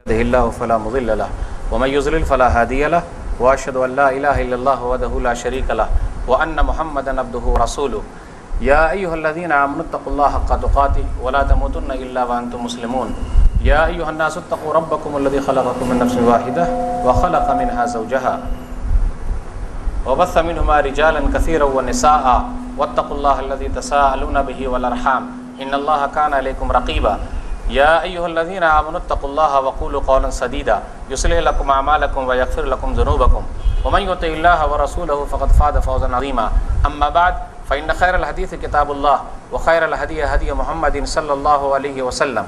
يهده الله فلا مضل له ومن يضلل فلا هادي له واشهد ان لا اله الا الله وحده لا شريك له وان محمدا عبده ورسوله يا ايها الذين امنوا اتقوا الله حق تقاته ولا تموتن الا وانتم مسلمون يا ايها الناس اتقوا ربكم الذي خلقكم من نفس واحده وخلق منها زوجها وبث منهما رجالا كثيرا ونساء واتقوا الله الذي تساءلون به والارحام ان الله كان عليكم رقيبا يا أيها الذين آمنوا اتقوا الله وقولوا قولا سديدا يصلح لكم أعمالكم ويغفر لكم ذنوبكم ومن يطع الله ورسوله فقد فاز فوزا عظيما أما بعد فإن خير الحديث كتاب الله وخير الهدي هدي محمد صلى الله عليه وسلم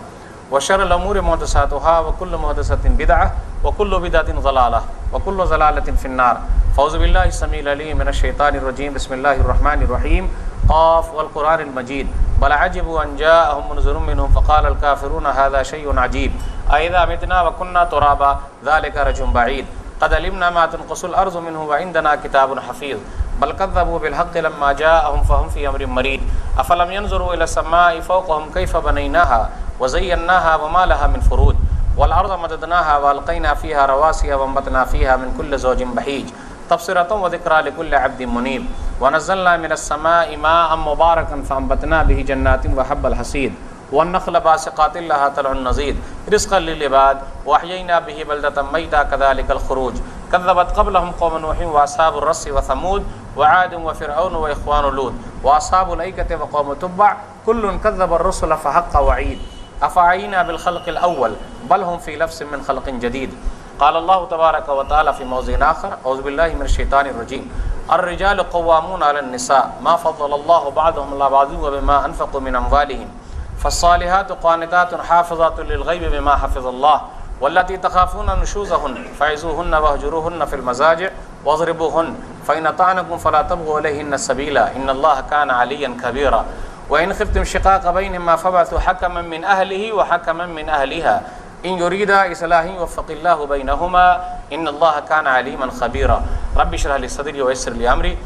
وشر الأمور محدثاتها وكل محدثة بدعة وكل بدعة ضلالة وكل ضلالة في النار فأعوذ بالله السميع العليم من الشيطان الرجيم بسم الله الرحمن الرحيم قاف والقرآن المجيد بل عجبوا أن جاءهم منذر منهم فقال الكافرون هذا شيء عجيب أإذا متنا وكنا ترابا ذلك رجل بعيد قد علمنا ما تنقص الأرض منه وعندنا كتاب حفيظ بل كذبوا بالحق لما جاءهم فهم في أمر مريد أفلم ينظروا إلى السماء فوقهم كيف بنيناها وزيناها وما لها من فروج والأرض مددناها وألقينا فيها رواسي وأنبتنا فيها من كل زوج بهيج تبصرة وذكرى لكل عبد منيب ونزلنا من السماء ماء مباركا فأنبتنا به جنات وحب الحصيد والنخل باسقات لها طلع نضيد رزقا للعباد وأحيينا به بلدة ميتا كذلك الخروج كذبت قبلهم قوم نوح وأصحاب الرس وثمود وعاد وفرعون وإخوان لوط وأصحاب الأيكة وقوم تبع كل كذب الرسل فحق وعيد أفعينا بالخلق الأول بل هم في لبس من خلق جديد قال الله تبارك وتعالى في موضع آخر أعوذ بالله من الشيطان الرجيم الرجال قوامون على النساء ما فضل الله بعضهم على بعض وبما أنفقوا من أموالهم فالصالحات قانتات حافظات للغيب بما حفظ الله والتي تخافون نشوزهن فعزوهن واهجروهن في المضاجع واضربوهن فإن أطعنكم فلا تبغوا عليهن السبيلا إن الله كان عليا كبيرا وإن خفتم شقاق بينهما فابعثوا حكما من أهله وحكما من أهلها إن يريد إصلاحا يوفق الله بينهما إن الله كان عليما خبيرا رب اشرح لي صدري ويسر لي أمري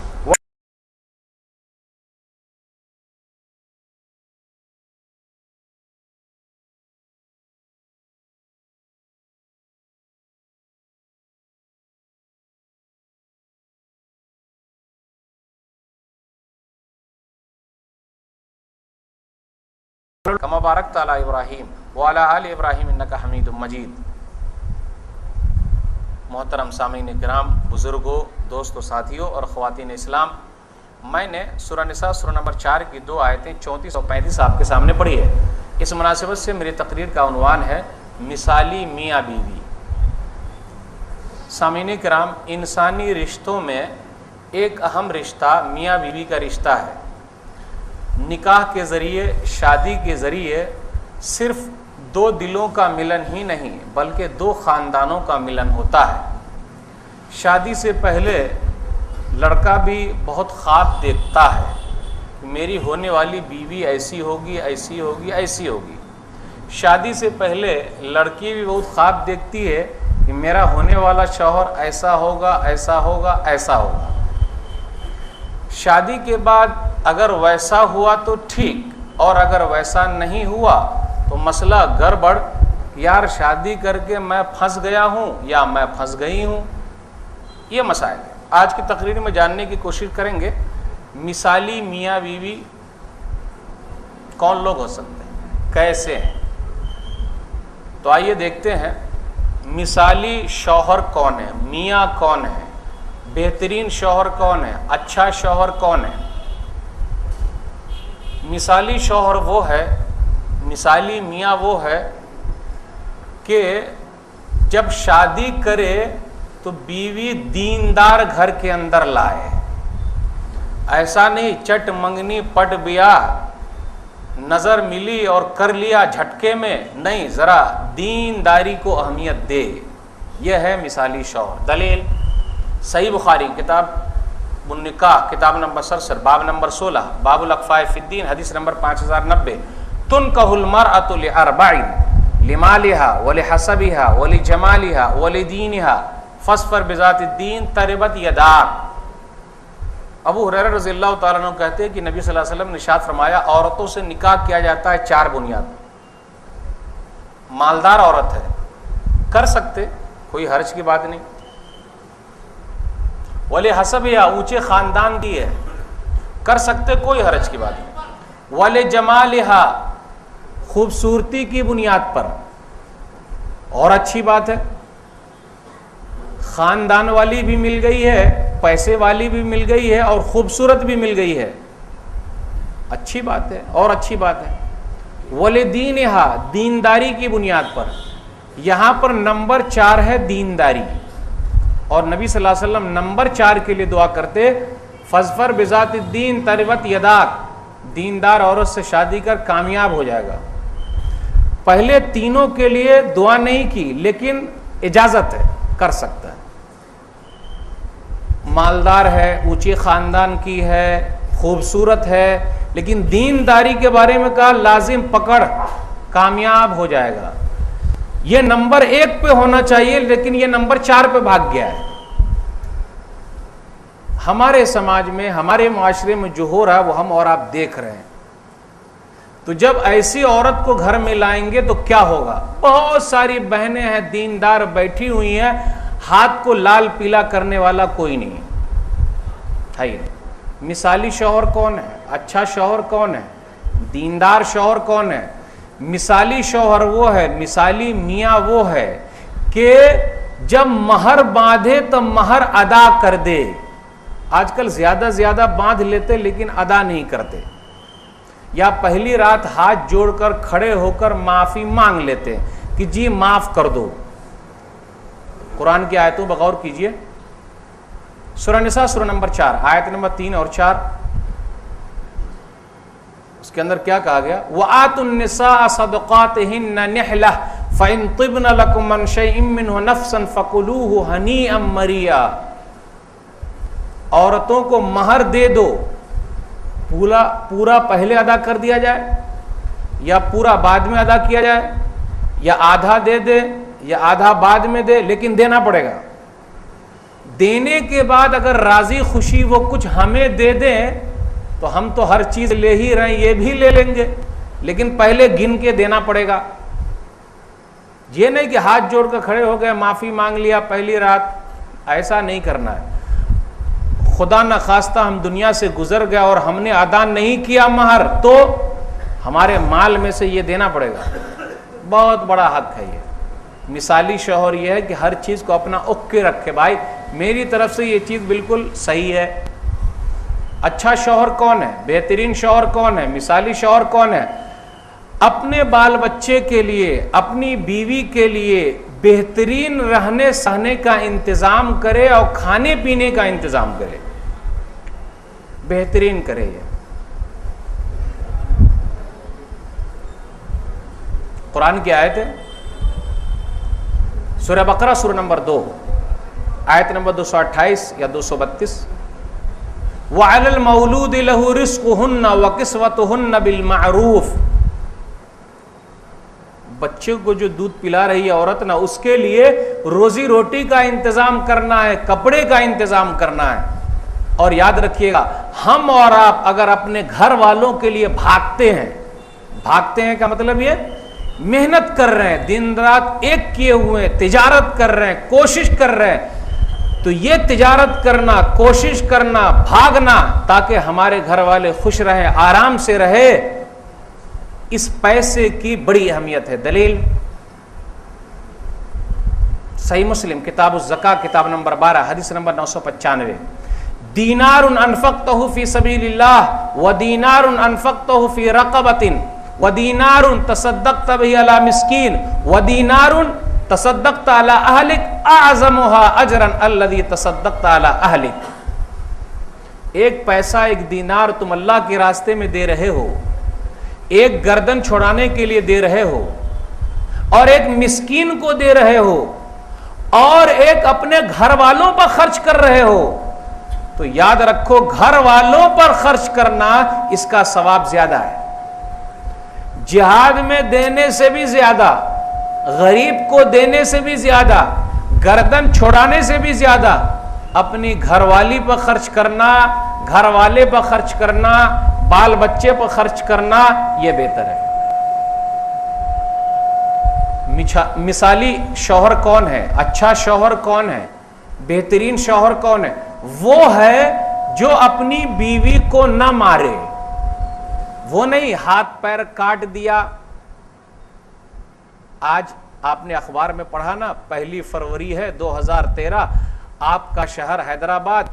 كما باركت على إبراهيم وعلى آل إبراهيم إنك حميد مجيد. محترم سامعین کرام، بزرگوں، دوستوں، ساتھیوں اور خواتین اسلام، میں نے سورہ نساء سورہ نمبر 4 کی 2 آیتیں 34 اور 35 آپ کے سامنے پڑھی ہے. اس مناسبت سے میری تقریر کا عنوان ہے مثالی میاں بیوی. سامعین کرام، انسانی رشتوں میں ایک اہم رشتہ میاں بیوی کا رشتہ ہے. نکاح کے ذریعے، شادی کے ذریعے صرف 2 دلوں کا ملن ہی نہیں بلکہ 2 خاندانوں کا ملن ہوتا ہے. شادی سے پہلے لڑکا بھی بہت خواب دیکھتا ہے کہ میری ہونے والی بیوی ایسی ہوگی، ایسی ہوگی، ایسی ہوگی. شادی سے پہلے لڑکی بھی بہت خواب دیکھتی ہے کہ میرا ہونے والا شوہر ایسا ہوگا، ایسا ہوگا، ایسا ہوگا. شادی کے بعد اگر ویسا ہوا تو ٹھیک، اور اگر ویسا نہیں ہوا تو مسئلہ گڑبڑ. یار شادی کر کے میں پھنس گیا ہوں یا میں پھنس گئی ہوں. یہ مسائل ہیں. آج کی تقریر میں جاننے کی کوشش کریں گے مثالی میاں بیوی کون لوگ ہو سکتے ہیں، کیسے ہیں. تو آئیے دیکھتے ہیں مثالی شوہر کون ہے، میاں کون ہے، بہترین شوہر کون ہے، اچھا شوہر کون ہے. مثالی شوہر وہ ہے، مثالی میاں وہ ہے کہ جب شادی کرے تو بیوی دیندار گھر کے اندر لائے. ایسا نہیں چٹ منگنی پٹ بیاہ، نظر ملی اور کر لیا جھٹکے میں، نہیں، ذرا دینداری کو اہمیت دے. یہ ہے مثالی شوہر. دلیل صحیح بخاری کتاب النکاح کتاب نمبر 67 باب نمبر 16 باب الاکفاء فی الدین حدیث نمبر 5090 تنکح المرأۃ لاربع لمالها ولحسبها ولجمالها ولدینها فاصفر بذات الدین تربت یداک. ابو ہریرہ رضی اللہ تعالیٰ عنہ کہتے ہیں کہ نبی صلی اللہ علیہ وسلم نے ارشاد فرمایا عورتوں سے نکاح کیا جاتا ہے 4 بنیاد. مالدار عورت ہے، کر سکتے، کوئی حرج کی بات نہیں. ولی حسب یا اونچے خاندان کی ہے، کر سکتے، کوئی حرج کی بات نہیں. ولی جمالہا خوبصورتی کی بنیاد پر، اور اچھی بات ہے. خاندان والی بھی مل گئی ہے، پیسے والی بھی مل گئی ہے، اور خوبصورت بھی مل گئی ہے، اچھی بات ہے اور اچھی بات ہے. وَلِدِينِهَا دینداری کی بنیاد پر. یہاں پر نمبر 4 ہے دینداری، اور نبی صلی اللہ علیہ وسلم نمبر 4 کے لیے دعا کرتے فَاظْفَرْ بِذَاتِ الدِّينِ تَرِبَتْ يَدَاكَ، دیندار عورت سے شادی کر کامیاب ہو جائے گا. پہلے تینوں کے لیے دعا نہیں کی، لیکن اجازت ہے، کر سکتا ہے. مالدار ہے، اونچے خاندان کی ہے، خوبصورت ہے، لیکن دینداری کے بارے میں کہا لازم پکڑ، کامیاب ہو جائے گا. یہ نمبر 1 پہ ہونا چاہیے، لیکن یہ نمبر 4 پہ بھاگ گیا ہے. ہمارے سماج میں، ہمارے معاشرے میں جو ہو رہا ہے وہ ہم اور آپ دیکھ رہے ہیں. تو جب ایسی عورت کو گھر میں لائیں گے تو کیا ہوگا؟ بہت ساری بہنیں ہیں دیندار بیٹھی ہوئی ہیں، ہاتھ کو لال پیلا کرنے والا کوئی نہیں ہے. مثالی شوہر کون ہے؟ اچھا شوہر کون ہے؟ دیندار شوہر کون ہے؟ مثالی شوہر وہ ہے، مثالی میاں وہ ہے کہ جب مہر باندھے تو مہر ادا کر دے. آج کل زیادہ باندھ لیتے لیکن ادا نہیں کرتے، یا پہلی رات ہاتھ جوڑ کر کھڑے ہو کر معافی مانگ لیتے کہ جی معاف کر دو. قرآن کی آیتوں بغور کیجئے. سورہ نساء سورہ نمبر 4 آیت نمبر 3 اور 4، اس کے اندر کیا کہا گیا؟ وَآتُوا النِّسَاءَ صَدُقَاتِهِنَّ نِحْلَةً فَإِن طِبْنَ لَكُم عَن شَيْءٍ مِّنْهُ نَفْسًا فَكُلُوهُ هَنِيئًا مَرِيئًا. عورتوں کو مہر دے دو، پورا پہلے ادا کر دیا جائے یا پورا بعد میں ادا کیا جائے، یا آدھا دے دے یا آدھا بعد میں دے، لیکن دینا پڑے گا. دینے کے بعد اگر راضی خوشی وہ کچھ ہمیں دے دیں تو ہم تو ہر چیز لے ہی رہے ہیں، یہ بھی لے لیں گے، لیکن پہلے گن کے دینا پڑے گا. یہ نہیں کہ ہاتھ جوڑ کر کھڑے ہو گئے معافی مانگ لیا پہلی رات، ایسا نہیں کرنا ہے. خدا نخواستہ ہم دنیا سے گزر گیا اور ہم نے ادا نہیں کیا مہر، تو ہمارے مال میں سے یہ دینا پڑے گا. بہت بڑا حق ہے یہ. مثالی شوہر یہ ہے کہ ہر چیز کو اپنا اوکے رکھے، بھائی میری طرف سے یہ چیز بالکل صحیح ہے. اچھا شوہر کون ہے؟ بہترین شوہر کون ہے؟ مثالی شوہر کون ہے؟ اپنے بال بچے کے لیے، اپنی بیوی کے لیے بہترین رہنے سہنے کا انتظام کرے اور کھانے پینے کا انتظام کرے، بہترین کرے. یہ قرآن کی آیت ہے، سورہ بقرہ سورہ نمبر 2 آیت نمبر 228 یا 232. وَعَلَى الْمَوْلُودِ لَهُ رِزْقُهُنَّ وَكِسْوَتُهُنَّ بِالْمَعْرُوفِ. بچے کو جو دودھ پلا رہی ہے عورت نا، اس کے لیے روزی روٹی کا انتظام کرنا ہے، کپڑے کا انتظام کرنا ہے. اور یاد رکھیے گا، ہم اور آپ اگر اپنے گھر والوں کے لیے بھاگتے ہیں کا مطلب یہ محنت کر رہے ہیں، دن رات ایک کیے ہوئے تجارت کر رہے ہیں، کوشش کر رہے ہیں، تو یہ تجارت کرنا، کوشش کرنا، بھاگنا تاکہ ہمارے گھر والے خوش رہیں، آرام سے رہے، اس پیسے کی بڑی اہمیت ہے. دلیل صحیح مسلم کتاب الزکاة کتاب نمبر 12 حدیث نمبر 995. دینار انفقتہ فی سبیل اللہ ودینار انفقتہ فی رقبۃ ودینار تصدقت به علی مسکین ودینار تصدقت علی اہلک اعظمها اجرا الذی تصدقت علی اہلک. ایک پیسہ، ایک دینار تم اللہ کے راستے میں دے رہے ہو، ایک گردن چھڑانے کے لیے دے رہے ہو، اور ایک مسکین کو دے رہے ہو، اور ایک اپنے گھر والوں پر خرچ کر رہے ہو، تو یاد رکھو گھر والوں پر خرچ کرنا اس کا ثواب زیادہ ہے. جہاد میں دینے سے بھی زیادہ، غریب کو دینے سے بھی زیادہ، گردن چھڑانے سے بھی زیادہ اپنی گھر والی پر خرچ کرنا، گھر والے پر خرچ کرنا، بال بچے پر خرچ کرنا، یہ بہتر ہے. مثالی شوہر کون ہے, اچھا شوہر کون ہے, بہترین شوہر کون ہے؟ وہ ہے جو اپنی بیوی کو نہ مارے. وہ نہیں ہاتھ پیر کاٹ دیا. آج آپ نے اخبار میں پڑھا نا, 1 فروری ہے 2013, آپ کا شہر حیدرآباد,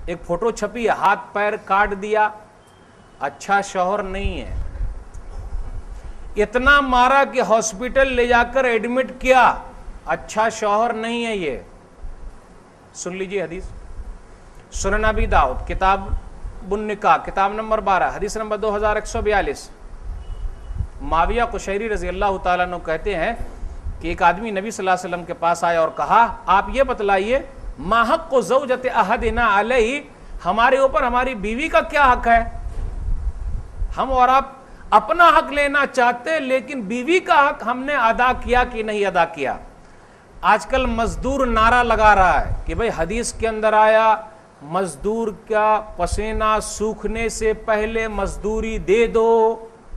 ایک فوٹو چھپی ہے, ہاتھ پیر کاٹ دیا. اچھا شوہر نہیں ہے. اتنا مارا کہ ہاسپٹل لے جا کر ایڈمٹ کیا. اچھا شوہر نہیں ہے یہ. سن لیجیے حدیث, سنن ابی داؤد کتاب النکاح کتاب نمبر 12 حدیث نمبر 2142. معاویہ قشیری رضی اللہ تعالیٰ عنہ کہتے ہیں کہ ایک آدمی نبی صلی اللہ علیہ وسلم کے پاس آیا اور کہا, آپ یہ بتلائیے ما حق زوجۃ احدنا علیہ, ہمارے اوپر ہماری بیوی کا کیا حق ہے؟ ہم اور آپ اپنا حق لینا چاہتے, لیکن بیوی کا حق ہم نے ادا کیا کہ نہیں ادا کیا. آج کل مزدور نعرہ لگا رہا ہے کہ بھئی حدیث کے اندر آیا مزدور کا پسینہ سوکھنے سے پہلے مزدوری دے دو,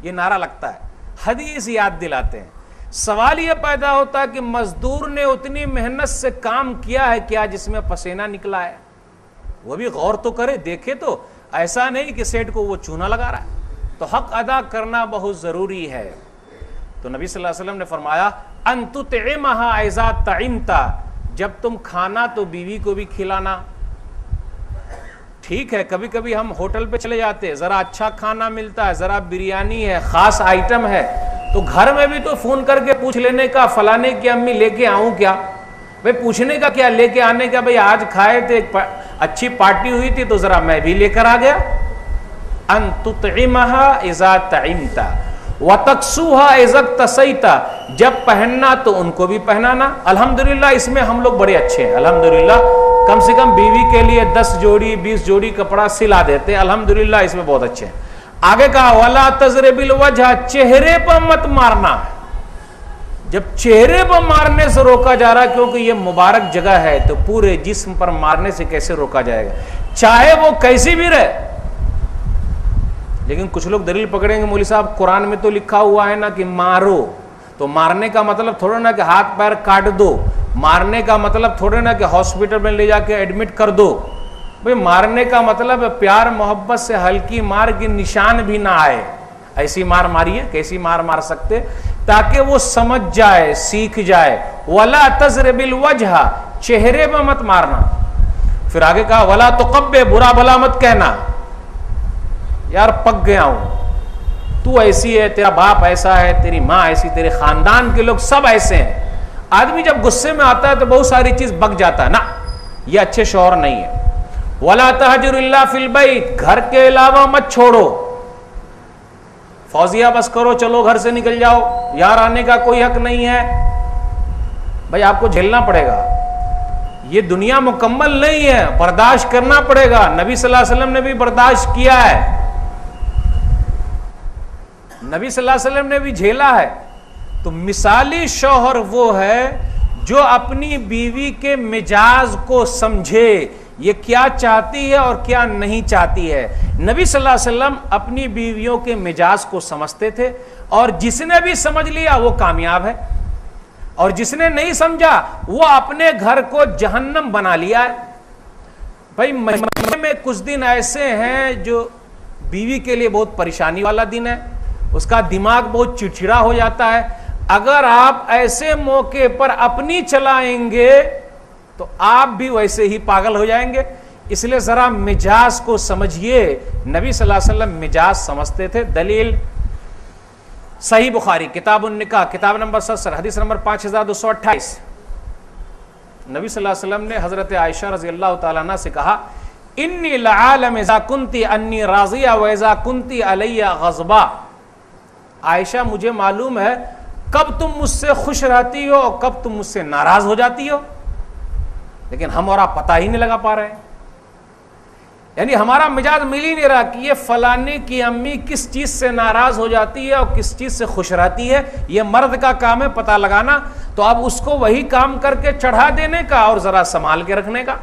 یہ نعرہ لگتا ہے, حدیث یاد دلاتے ہیں. سوال یہ پیدا ہوتا ہے کہ مزدور نے اتنی محنت سے کام کیا ہے کیا جس میں پسینہ نکلا ہے؟ وہ بھی غور تو کرے, دیکھے تو. ایسا نہیں کہ سیٹ کو وہ چونا لگا رہا ہے. تو حق ادا کرنا بہت ضروری ہے. تو نبی صلی اللہ علیہ وسلم نے فرمایا ان تطعمها اذا طعمت, جب تم کھانا تو بیوی کو بھی کھلانا. ٹھیک ہے کبھی کبھی ہم ہوٹل پہ چلے جاتے, ذرا اچھا کھانا ملتا ہے, ذرا بریانی ہے, خاص آئٹم ہے, تو گھر میں بھی تو فون کر کے پوچھ لینے کا فلانے کی امی لے کے آؤں کیا؟ بھئی پوچھنے کا کیا, لے کے آنے کا. بھئی آج کھائے تھے, اچھی پارٹی ہوئی تھی تو ذرا میں بھی لے کر آ گیا. ان تطعمها اذا طعمت وتکسوها اذا اکتسیت, جب پہننا تو ان کو بھی پہنانا. الحمدللہ اس میں ہم لوگ بڑے اچھے ہیں. الحمدللہ کم سے کم بیوی کے لیے 10 جوڑی 20 جوڑی کپڑا سلا دیتے ہیں. الحمدللہ اس میں بہت اچھے ہیں. آگے کہا ولا تضرب الوجہ, چہرے پر مت مارنا. جب چہرے پر مارنے سے روکا جا رہا ہے کیونکہ یہ مبارک جگہ ہے, تو پورے جسم پر مارنے سے کیسے روکا جائے گا, چاہے وہ کیسی بھی رہے. لیکن کچھ لوگ دلیل پکڑیں گے, مولوی صاحب قرآن میں تو لکھا ہوا ہے نا کہ مارو, تو مارنے کا مطلب تھوڑا نا کہ ہاتھ پیر کاٹ دو, مارنے کا مطلب تھوڑے نا کہ ہاسپٹل میں لے جا کے ایڈمٹ کر دو. بھئی مارنے کا مطلب پیار محبت سے ہلکی مار کی نشان بھی نہ آئے. ایسی مار ماری ہے, کیسی مار مار سکتے, تاکہ وہ سمجھ جائے, سیکھ جائے. ولا تضرب الوجہ, چہرے پہ مت مارنا. پھر آگے کہا ولا تقبح, برا بھلا مت کہنا, یار پک گیا ہوں, تو ایسی ہے, تیرا باپ ایسا ہے, تیری ماں ایسی, تیرے خاندان کے لوگ سب ایسے ہیں. آدمی جب غصے میں آتا ہے تو بہت ساری چیز بک جاتا ہے نا, یہ اچھے شوہر نہیں ہے. ولا تہجر الا فی البیت, گھر کے علاوہ مت چھوڑو. فوزیہ بس کرو, چلو گھر سے نکل جاؤ, یار آنے کا کوئی حق نہیں ہے. بھائی آپ کو جھیلنا پڑے گا, یہ دنیا مکمل نہیں ہے, برداشت کرنا پڑے گا. نبی صلی اللہ علیہ وسلم نے بھی برداشت کیا ہے, نبی صلی اللہ علیہ وسلم نے بھی جھیلا ہے. تو مثالی شوہر وہ ہے جو اپنی بیوی کے مزاج کو سمجھے, یہ کیا چاہتی ہے اور کیا نہیں چاہتی ہے. نبی صلی اللہ علیہ وسلم اپنی بیویوں کے مزاج کو سمجھتے تھے, اور جس نے بھی سمجھ لیا وہ کامیاب ہے, اور جس نے نہیں سمجھا وہ اپنے گھر کو جہنم بنا لیا ہے. بھائی مہینے میں کچھ دن ایسے ہیں جو بیوی کے لیے بہت پریشانی والا دن ہے, اس کا دماغ بہت چڑچڑا ہو جاتا ہے. اگر آپ ایسے موقع پر اپنی چلائیں گے تو آپ بھی ویسے ہی پاگل ہو جائیں گے. اس لیے ذرا مزاج کو سمجھیے. نبی صلی اللہ علیہ وسلم مزاج سمجھتے تھے. دلیل صحیح بخاری کتاب النکاح کتاب نمبر 70 حدیث نمبر 5228. نبی صلی اللہ علیہ وسلم نے حضرت عائشہ رضی اللہ تعالیٰ عنہ سے کہا انی لعالم اذا کنتی انی راضیہ و اذا کنتی علی غضبہ. عائشہ مجھے معلوم ہے کب تم مجھ سے خوش رہتی ہو اور کب تم مجھ سے ناراض ہو جاتی ہو, لیکن ہم اور آپ پتہ ہی نہیں لگا پا رہے ہیں. یعنی ہمارا مزاج مل ہی نہیں رہا کہ یہ فلانے کی امی کس چیز سے ناراض ہو جاتی ہے اور کس چیز سے خوش رہتی ہے. یہ مرد کا کام ہے پتہ لگانا, تو اب اس کو وہی کام کر کے چڑھا دینے کا اور ذرا سنبھال کے رکھنے کا.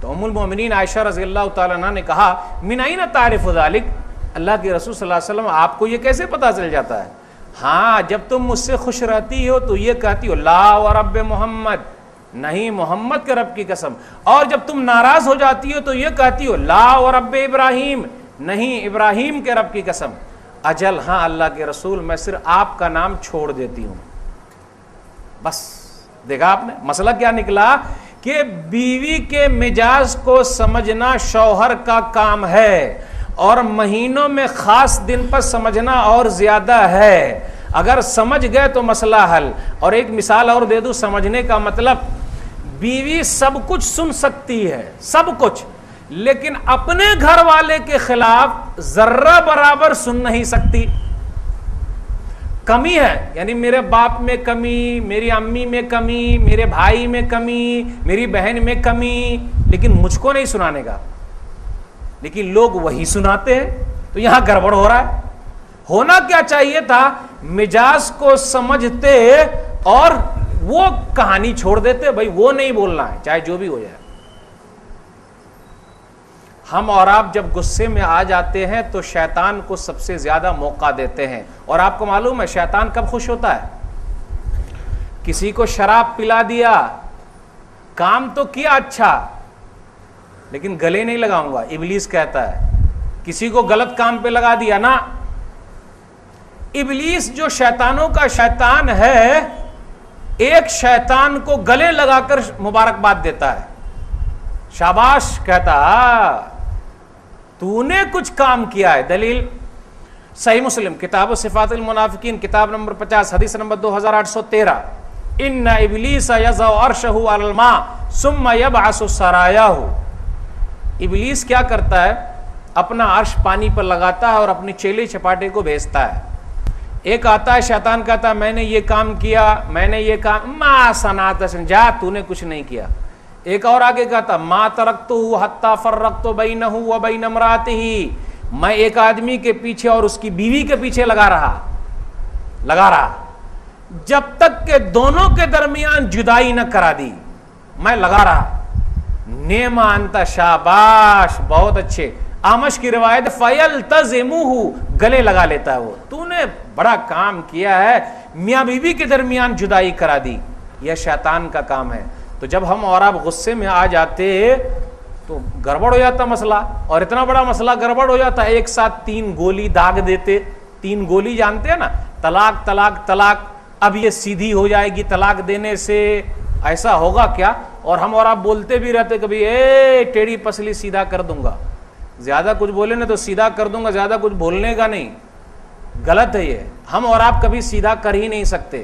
تو ام المومنین عائشہ رضی اللہ تعالیٰ عنہ نے کہا من این تعرف ذلک, اللہ کے رسول صلی اللہ علیہ وسلم آپ کو یہ کیسے پتہ چل جاتا ہے؟ ہاں جب تم مجھ سے خوش رہتی ہو تو یہ کہتی ہو لا و رب محمد، نہیں محمد کے رب کی قسم، اور جب تم ناراض ہو جاتی ہو تو یہ کہتی ہو لا و رب ابراہیم، نہیں ابراہیم کے رب کی قسم۔ اجل ہاں اللہ کے رسول، میں صرف آپ کا نام چھوڑ دیتی ہوں۔ بس دیکھا آپ نے مسئلہ کیا نکلا کہ بیوی کے مزاج کو سمجھنا شوہر کا کام ہے، اور مہینوں میں خاص دن پر سمجھنا اور زیادہ ہے۔ اگر سمجھ گئے تو مسئلہ حل۔ اور ایک مثال اور دے دوں سمجھنے کا مطلب، بیوی سب کچھ سن سکتی ہے، سب کچھ، لیکن اپنے گھر والے کے خلاف ذرہ برابر سن نہیں سکتی۔ کمی ہے، یعنی میرے باپ میں کمی، میری امی میں کمی، میرے بھائی میں کمی، میری بہن میں کمی، لیکن مجھ کو نہیں سنانے کا، لیکن لوگ وہی سناتے ہیں، تو یہاں گڑبڑ ہو رہا ہے۔ ہونا کیا چاہیے تھا، مزاج کو سمجھتے اور وہ کہانی چھوڑ دیتے، بھائی وہ نہیں بولنا ہے چاہے جو بھی ہو جائے۔ ہم اور آپ جب غصے میں آ جاتے ہیں تو شیطان کو سب سے زیادہ موقع دیتے ہیں، اور آپ کو معلوم ہے شیطان کب خوش ہوتا ہے؟ کسی کو شراب پلا دیا، کام تو کیا اچھا، لیکن گلے نہیں لگاؤں گا، ابلیس کہتا ہے۔ کسی کو غلط کام پہ لگا دیا نا، ابلیس جو شیطانوں کا شیطان ہے، ایک شیطان کو گلے لگا کر مبارکباد دیتا ہے، شاباش کہتا تو نے کچھ کام کیا ہے۔ دلیل صحیح مسلم کتاب صفات المنافقین کتاب نمبر 50 حدیث نمبر 2813، ان ابلیس یضع عرشہ علی الماء ثم یبعث سرایاہ۔ ابلیس کیا کرتا ہے، اپنا عرش پانی پر لگاتا ہے اور اپنی چیلے چپاٹے کو بھیجتا ہے۔ ایک آتا ہے شیطان کہتا ہے میں نے یہ کام کیا، میں نے یہ کام، ما صنعت، جا تو نے کچھ نہیں کیا۔ ایک اور آگے کہتا ما ترکتہ حتی فرقت بینہ وبین امرأتہ، میں ایک آدمی کے پیچھے اور اس کی بیوی کے پیچھے لگا رہا جب تک کہ دونوں کے درمیان جدائی نہ کرا دی، میں لگا رہا۔ نعم انت، شاباش بہت اچھے۔ آمش کی روایت فَيَلْتَزِمُهُ، گلے لگا لیتا ہے وہ، تو نے بڑا کام کیا ہے، میاں بیوی کے درمیان جدائی کرا دی۔ یہ شیطان کا کام ہے۔ تو جب ہم اور آپ غصے میں آ جاتے تو گڑبڑ ہو جاتا مسئلہ، اور اتنا بڑا مسئلہ گڑبڑ ہو جاتا ہے، ایک ساتھ 3 گولی داغ دیتے۔ 3 گولی جانتے ہیں نا، طلاق طلاق طلاق، اب یہ سیدھی ہو جائے گی طلاق دینے سے، ایسا ہوگا کیا؟ اور ہم اور آپ بولتے بھی رہتے کبھی ٹیڑھی پسلی سیدھا کر دوں گا، زیادہ کچھ بولے نا تو سیدھا کر دوں گا، زیادہ کچھ بولنے کا نہیں، غلط ہے یہ۔ ہم اور آپ کبھی سیدھا کر ہی نہیں سکتے۔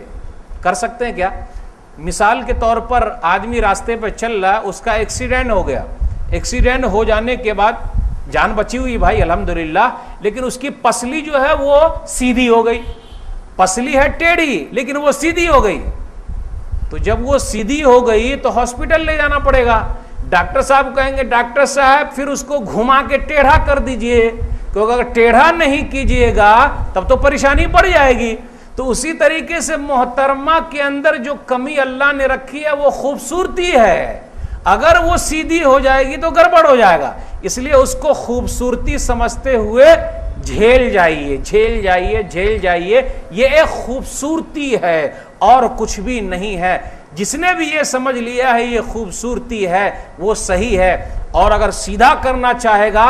کر سکتے ہیں کیا؟ مثال کے طور پر آدمی راستے پہ چل رہا ہے، اس کا ایکسیڈنٹ ہو گیا، ایکسیڈنٹ ہو جانے کے بعد جان بچی ہوئی بھائی الحمدللہ، لیکن اس کی پسلی جو ہے وہ سیدھی ہو گئی، پسلی ہے ٹیڑھی لیکن وہ سیدھی ہو گئی۔ تو جب وہ سیدھی ہو گئی تو ہاسپٹل لے جانا پڑے گا۔ ڈاکٹر صاحب کہیں گے ڈاکٹر صاحب پھر اس کو گھما کے ٹیڑھا کر دیجئے، کیونکہ اگر ٹیڑھا نہیں کیجئے گا تب تو پریشانی پڑ جائے گی۔ تو اسی طریقے سے محترمہ کے اندر جو کمی اللہ نے رکھی ہے وہ خوبصورتی ہے، اگر وہ سیدھی ہو جائے گی تو گڑبڑ ہو جائے گا، اس لیے اس کو خوبصورتی سمجھتے ہوئے جھیل جائیے جھیل جائیے جھیل جائیے، یہ ایک خوبصورتی ہے اور کچھ بھی نہیں ہے۔ جس نے بھی یہ سمجھ لیا ہے یہ خوبصورتی ہے وہ صحیح ہے، اور اگر سیدھا کرنا چاہے گا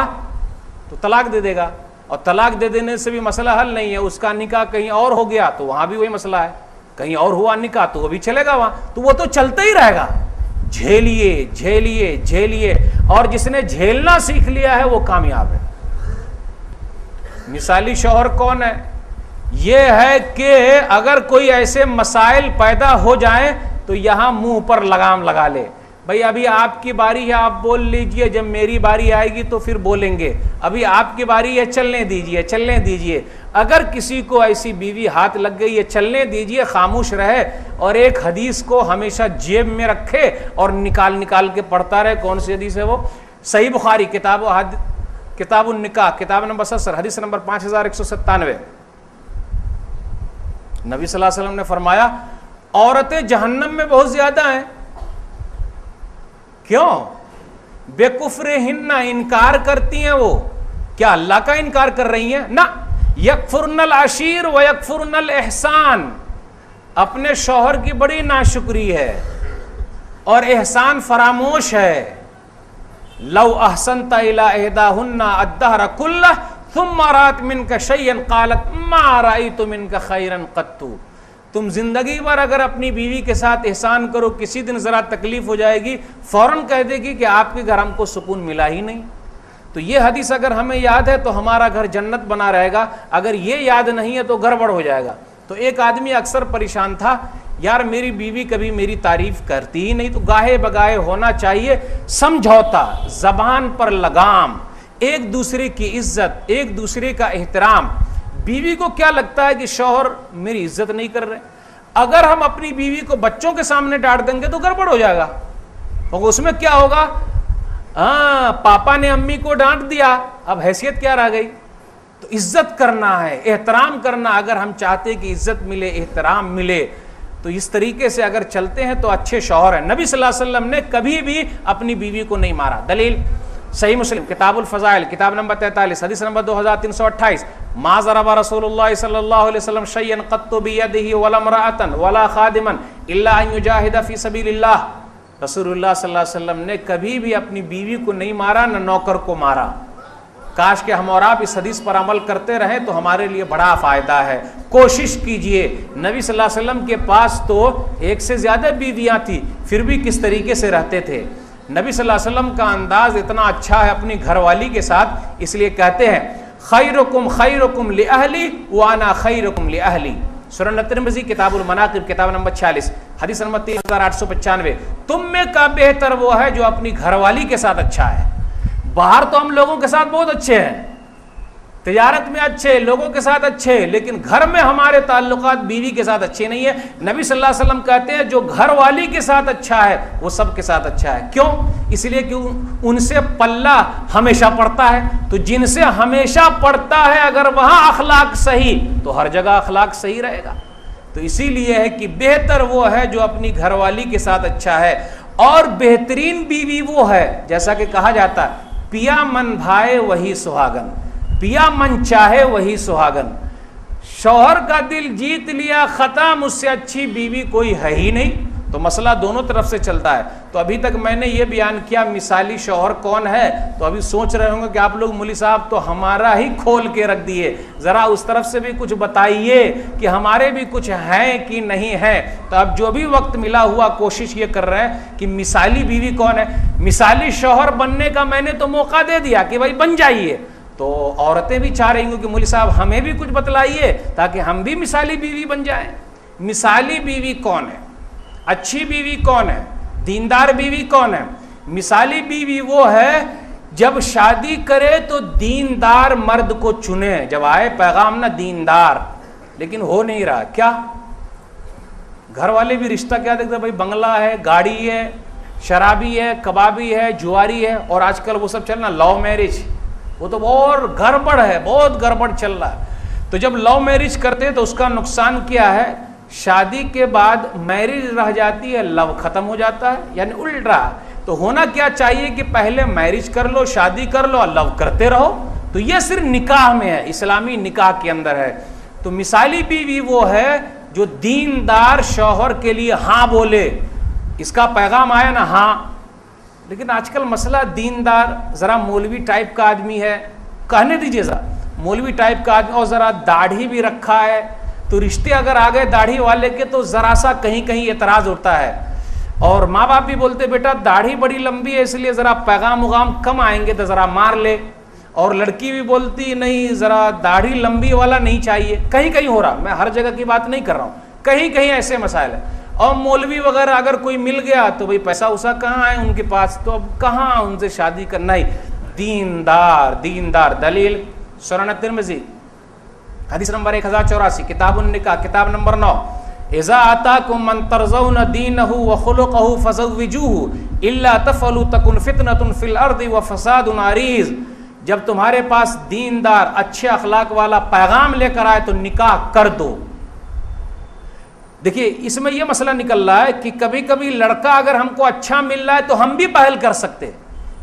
تو طلاق دے دے گا، اور طلاق دے دینے سے بھی مسئلہ حل نہیں ہے۔ اس کا نکاح کہیں اور ہو گیا تو وہاں بھی وہی مسئلہ ہے، کہیں اور ہوا نکاح تو وہ بھی چلے گا وہاں، تو وہ تو چلتا ہی رہے گا۔ جھیلیے جھیلیے جھیلیے، اور جس نے جھیلنا سیکھ لیا ہے وہ کامیاب ہے۔ مثالی شوہر کون ہے؟ یہ ہے کہ اگر کوئی ایسے مسائل پیدا ہو جائیں تو یہاں منہ پر لگام لگا لے، بھئی ابھی آپ کی باری ہے آپ بول لیجئے، جب میری باری آئے گی تو پھر بولیں گے، ابھی آپ کی باری ہے چلنے دیجئے چلنے دیجئے۔ اگر کسی کو ایسی بیوی ہاتھ لگ گئی ہے چلنے دیجئے، خاموش رہے، اور ایک حدیث کو ہمیشہ جیب میں رکھے اور نکال نکال کے پڑھتا رہے۔ کون سی حدیث ہے وہ؟ صحیح بخاری کتاب النکاح کتاب نمبر 70 حدیث نمبر 5197۔ نبی صلی اللہ علیہ وسلم نے فرمایا عورتیں جہنم میں بہت زیادہ ہیں۔ کیوں؟ بے کفرہن، انکار کرتی ہیں وہ۔ کیا اللہ کا انکار کر رہی ہیں؟ نہ، یکفرن العشیر و یکفرن الاحسان، اپنے شوہر کی بڑی ناشکری ہے اور احسان فراموش ہے. لو احسنت الی احداہن الدہر کلہ ثم رات منک شیئا قالت ما رأیت منک خیرا قط. تم زندگی بھر اگر اپنی بیوی کے ساتھ احسان کرو، کسی دن ذرا تکلیف ہو جائے گی، فوراً کہہ دے گی کہ آپ کے گھر ہم کو سکون ملا ہی نہیں. تو یہ حدیث اگر ہمیں یاد ہے تو ہمارا گھر جنت بنا رہے گا، اگر یہ یاد نہیں ہے تو گڑبڑ ہو جائے گا. تو ایک آدمی اکثر پریشان تھا، یار میری بیوی کبھی میری تعریف کرتی ہی نہیں. تو گاہے بگاہے ہونا چاہیے سمجھوتا، زبان پر لگام، ایک دوسرے کی عزت، ایک دوسرے کا احترام. بیوی کو کیا لگتا ہے کہ شوہر میری عزت نہیں کر رہے، اگر ہم اپنی بیوی کو بچوں کے سامنے ڈانٹ دیں گے تو گڑبڑ ہو جائے گا. اس میں کیا ہوگا، ہاں پاپا نے امی کو ڈانٹ دیا، اب حیثیت کیا رہ گئی. تو عزت کرنا ہے، احترام کرنا. اگر ہم چاہتے کہ عزت ملے، احترام ملے، تو اس طریقے سے اگر چلتے ہیں تو اچھے شوہر ہیں. نبی صلی اللہ علیہ وسلم نے کبھی بھی اپنی بیوی کو نہیں مارا. دلیل صحیح مسلم کتاب الفضائل کتاب نمبر 43 حدیث نمبر 2328. ما ضرب رسول اللہ صلی اللہ علیہ وسلم شیئا قط بیدہ ولا امرأة ولا خادما الا ان یجاہد فی سبیل اللہ. رسول اللہ صلی اللہ علیہ وسلم نے کبھی بھی اپنی بیوی کو نہیں مارا، نہ نوکر کو مارا. کاش کہ ہم اور آپ اس حدیث پر عمل کرتے رہیں تو ہمارے لیے بڑا فائدہ ہے. کوشش کیجئے. نبی صلی اللہ علیہ وسلم کے پاس تو ایک سے زیادہ بیویاں تھیں، پھر بھی کس طریقے سے رہتے تھے. نبی صلی اللہ علیہ وسلم کا انداز اتنا اچھا ہے اپنی گھر والی کے ساتھ، اس لیے کہتے ہیں خیرکم خیرکم لأہلی وانا خیرکم لأہلی. سنن ترمذی کتاب المناقب کتاب نمبر 46 حدیث نمبر 3895. تم میں کا بہتر وہ ہے جو اپنی گھر والی کے ساتھ اچھا ہے. باہر تو ہم لوگوں کے ساتھ بہت اچھے ہیں، تجارت میں اچھے، لوگوں کے ساتھ اچھے، لیکن گھر میں ہمارے تعلقات بیوی کے ساتھ اچھے نہیں ہیں. نبی صلی اللہ علیہ وسلم کہتے ہیں جو گھر والی کے ساتھ اچھا ہے وہ سب کے ساتھ اچھا ہے. کیوں؟ اس لیے کہ ان سے پلہ ہمیشہ پڑتا ہے. تو جن سے ہمیشہ پڑتا ہے اگر وہاں اخلاق صحیح تو ہر جگہ اخلاق صحیح رہے گا. تو اسی لیے ہے کہ بہتر وہ ہے جو اپنی گھر والی کے ساتھ اچھا ہے. اور بہترین بیوی وہ ہے، جیسا کہ کہا جاتا ہے پیا من بھائے وہی سہاگن، پیا من چاہے وہی سہاگن. شوہر کا دل جیت لیا، ختم، اس سے اچھی بیوی کوئی ہے ہی نہیں. تو مسئلہ دونوں طرف سے چلتا ہے. تو ابھی تک میں نے یہ بیان کیا مثالی شوہر کون ہے. تو ابھی سوچ رہے ہوں گے کہ آپ لوگ مولوی صاحب تو ہمارا ہی کھول کے رکھ دیے، ذرا اس طرف سے بھی کچھ بتائیے کہ ہمارے بھی کچھ ہیں کہ نہیں ہے. تو اب جو بھی وقت ملا ہوا کوشش یہ کر رہے ہیں کہ مثالی بیوی کون ہے. مثالی شوہر بننے کا میں نے تو موقع دے دیا کہ بھائی بن جائیے. تو عورتیں بھی چاہ رہی ہوں کہ مولوی صاحب ہمیں بھی کچھ بتلائیے تاکہ ہم بھی مثالی بیوی بن جائیں. مثالی بیوی کون ہے، اچھی بیوی کون ہے، دیندار بیوی کون ہے. مثالی بیوی وہ ہے جب شادی کرے تو دیندار مرد کو چنے. جب آئے پیغام نہ دیندار، لیکن ہو نہیں رہا. کیا گھر والے بھی رشتہ کیا دیکھتے ہیں، بھائی بنگلہ ہے، گاڑی ہے، شرابی ہے، کبابی ہے، جواری ہے. اور آج کل وہ سب چلنا لو میرج، وہ تو بہت گڑبڑ ہے، بہت گڑبڑ چل رہا ہے. تو جب لو میرج کرتے تو اس کا نقصان کیا ہے، شادی کے بعد میرج رہ جاتی ہے، لو ختم ہو جاتا ہے، یعنی الٹا. تو ہونا کیا چاہیے کہ پہلے میرج کر لو، شادی کر لو اور لو کرتے رہو. تو یہ صرف نکاح میں ہے، اسلامی نکاح کے اندر ہے. تو مثالی بیوی وہ ہے جو دیندار شوہر کے لیے ہاں بولے. اس کا پیغام آیا نا ہاں. لیکن آج کل مسئلہ دیندار ذرا مولوی ٹائپ کا آدمی ہے، کہنے دیجیے ذرا مولوی ٹائپ کا آدمی، اور ذرا داڑھی بھی رکھا ہے. تو رشتے اگر آ گئے داڑھی والے کے تو ذرا سا کہیں کہیں اعتراض ہوتا ہے. اور ماں باپ بھی بولتے بیٹا داڑھی بڑی لمبی ہے اس لیے ذرا پیغام وغام کم آئیں گے تو ذرا مار لے. اور لڑکی بھی بولتی نہیں ذرا داڑھی لمبی والا نہیں چاہیے. کہیں کہیں ہو رہا، میں ہر جگہ کی بات نہیں کر رہا ہوں، کہیں کہیں ایسے مسائل ہیں. اور مولوی وغیرہ اگر کوئی مل گیا تو بھئی پیسہ وسا کہاں ہے ان کے پاس، تو اب کہاں ان سے شادی کرنا. ہی دیندار دیندار. دلیل سنن ترمذی حدیث نمبر 1084 کتاب النکاح کتاب نمبر 9. اذا آتاکم من ترضون دینہ وخلقہ فزوجوہ الا تفعلوا تکن فتنة فی الارض وفساد عریض. جب تمہارے پاس دیندار اچھے اخلاق والا پیغام لے کر آئے تو نکاح کر دو. دیکھیے اس میں یہ مسئلہ نکل رہا ہے کہ کبھی کبھی لڑکا اگر ہم کو اچھا مل رہا ہے تو ہم بھی پہل کر سکتے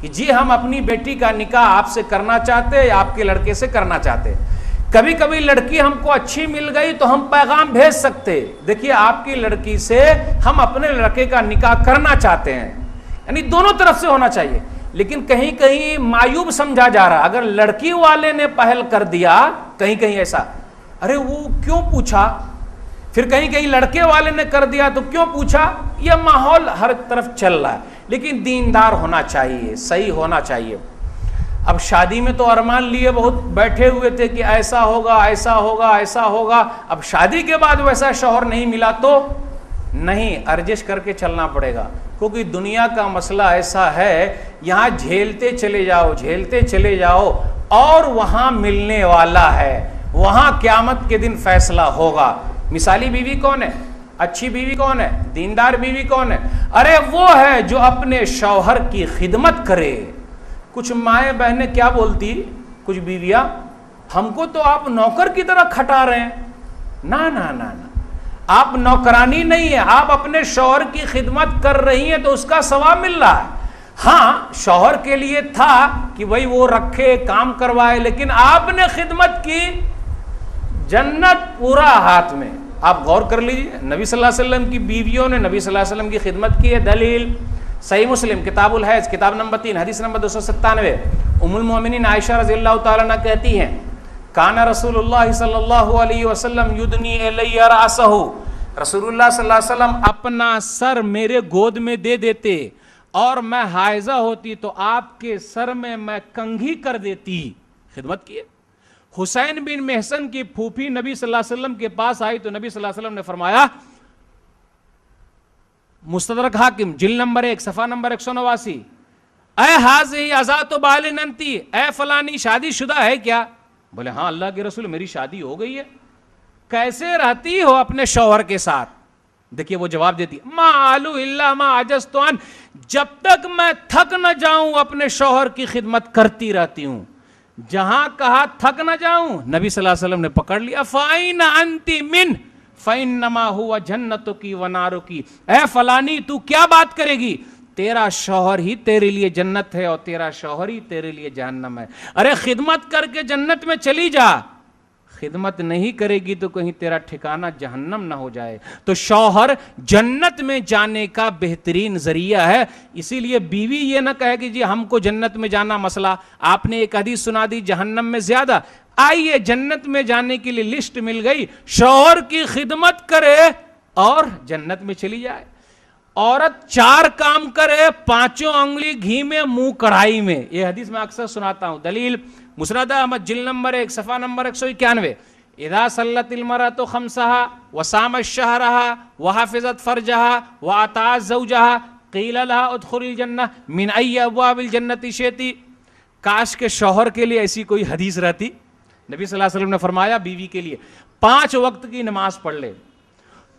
کہ جی ہم اپنی بیٹی کا نکاح آپ سے کرنا چاہتے یا آپ کے لڑکے سے کرنا چاہتے. کبھی کبھی لڑکی ہم کو اچھی مل گئی تو ہم پیغام بھیج سکتے، دیکھیے آپ کی لڑکی سے ہم اپنے لڑکے کا نکاح کرنا چاہتے ہیں، یعنی دونوں طرف سے ہونا چاہیے، لیکن کہیں کہیں معیوب سمجھا جا رہا، اگر لڑکی والے نے پہل کر دیا کہیں کہیں ایسا، ارے وہ کیوں پوچھا، پھر کہیں کہیں لڑکے والے نے کر دیا تو کیوں پوچھا، یہ ماحول ہر طرف چل رہا ہے، لیکن دیندار ہونا چاہیے، صحیح ہونا چاہیے۔ اب شادی میں تو ارمان لیے بہت بیٹھے ہوئے تھے کہ ایسا ہوگا ایسا ہوگا ایسا ہوگا، اب شادی کے بعد ویسا شوہر نہیں ملا تو نہیں، ارجسٹ کر کے چلنا پڑے گا، کیونکہ دنیا کا مسئلہ ایسا ہے، یہاں جھیلتے چلے جاؤ جھیلتے چلے جاؤ، اور وہاں ملنے والا ہے، وہاں قیامت کے دن فیصلہ ہوگا۔ مثالی بیوی کون ہے، اچھی بیوی کون ہے، دیندار بیوی کون ہے، ارے وہ ہے جو اپنے شوہر کی خدمت کرے۔ کچھ مائیں بہنیں کیا بولتی، کچھ بیویاں، ہم کو تو آپ نوکر کی طرح کھٹا رہے ہیں، نا نا نا نا، آپ نوکرانی نہیں ہے، آپ اپنے شوہر کی خدمت کر رہی ہیں تو اس کا ثواب مل رہا ہے۔ ہاں شوہر کے لیے تھا کہ بھئی وہ رکھے کام کروائے، لیکن آپ نے خدمت کی، جنت پورا ہاتھ میں۔ آپ غور کر لیجیے، نبی صلی اللہ علیہ وسلم کی بیویوں نے نبی صلی اللہ علیہ وسلم کی خدمت کی ہے، دلیل صحیح مسلم کتاب الحیض کتاب نمبر 3 حدیث نمبر 297، ام المومنین عائشہ رضی اللہ تعالیٰ عنہ کہتی ہیں، کان رسول اللہ صلی اللہ علیہ وسلم یدنی الی رأسہ، رسول اللہ صلی اللہ علیہ وسلم اپنا سر میرے گود میں دے دیتے، اور میں حائضہ ہوتی تو آپ کے سر میں میں کنگھی کر دیتی، خدمت کی ہے۔ حسین بن محسن کی پھوپھی نبی صلی اللہ علیہ وسلم کے پاس آئی تو نبی صلی اللہ علیہ وسلم نے فرمایا، مستدرک حاکم جلد نمبر 1 صفحہ نمبر 189، اے حاضی ازات و بالن انتی، اے فلانی شادی شدہ ہے کیا؟ بولے ہاں اللہ کے رسول میری شادی ہو گئی ہے۔ کیسے رہتی ہو اپنے شوہر کے ساتھ؟ دیکھیے وہ جواب دیتی، ما آلو الا ما عجزت عن، جب تک میں تھک نہ جاؤں اپنے شوہر کی خدمت کرتی رہتی ہوں، جہاں کہا تھک نہ جاؤں نبی صلی اللہ علیہ وسلم نے پکڑ لیا، فَأَيْنَ أَنْتِ مِنْ فَإِنَّمَا هُوَ جَنَّتُكِ وَنَارُكِ، اے فلانی تو کیا بات کرے گی، تیرا شوہر ہی تیرے لیے جنت ہے اور تیرا شوہر ہی تیرے لیے جہنم ہے۔ ارے خدمت کر کے جنت میں چلی جا، خدمت نہیں کرے گی تو کہیں تیرا ٹھکانہ جہنم نہ ہو جائے۔ تو شوہر جنت میں جانے کا بہترین ذریعہ ہے، اسی لیے بیوی یہ نہ کہے کہ جی ہم کو جنت میں جانا مسئلہ، آپ نے ایک حدیث سنا دی جہنم میں زیادہ، آئیے جنت میں جانے کے لیے لسٹ مل گئی، شوہر کی خدمت کرے اور جنت میں چلی جائے۔ عورت 4 کام کرے، 5 انگلی گھی میں منہ کڑھائی میں، یہ حدیث میں اکثر سناتا ہوں، دلیل مسند احمد جلد نمبر 1 صفحہ نمبر 191، اذا صلت المرأة خمسها وصامت شهرها وحفظت فرجها واطاعت زوجها قیل لها ادخل الجنہ من ای ابواب الجنة شئت۔ کاش کے شوہر کے لیے ایسی کوئی حدیث رہتی، نبی صلی اللہ علیہ وسلم نے فرمایا بیوی کے لیے 5 وقت کی نماز پڑھ لے،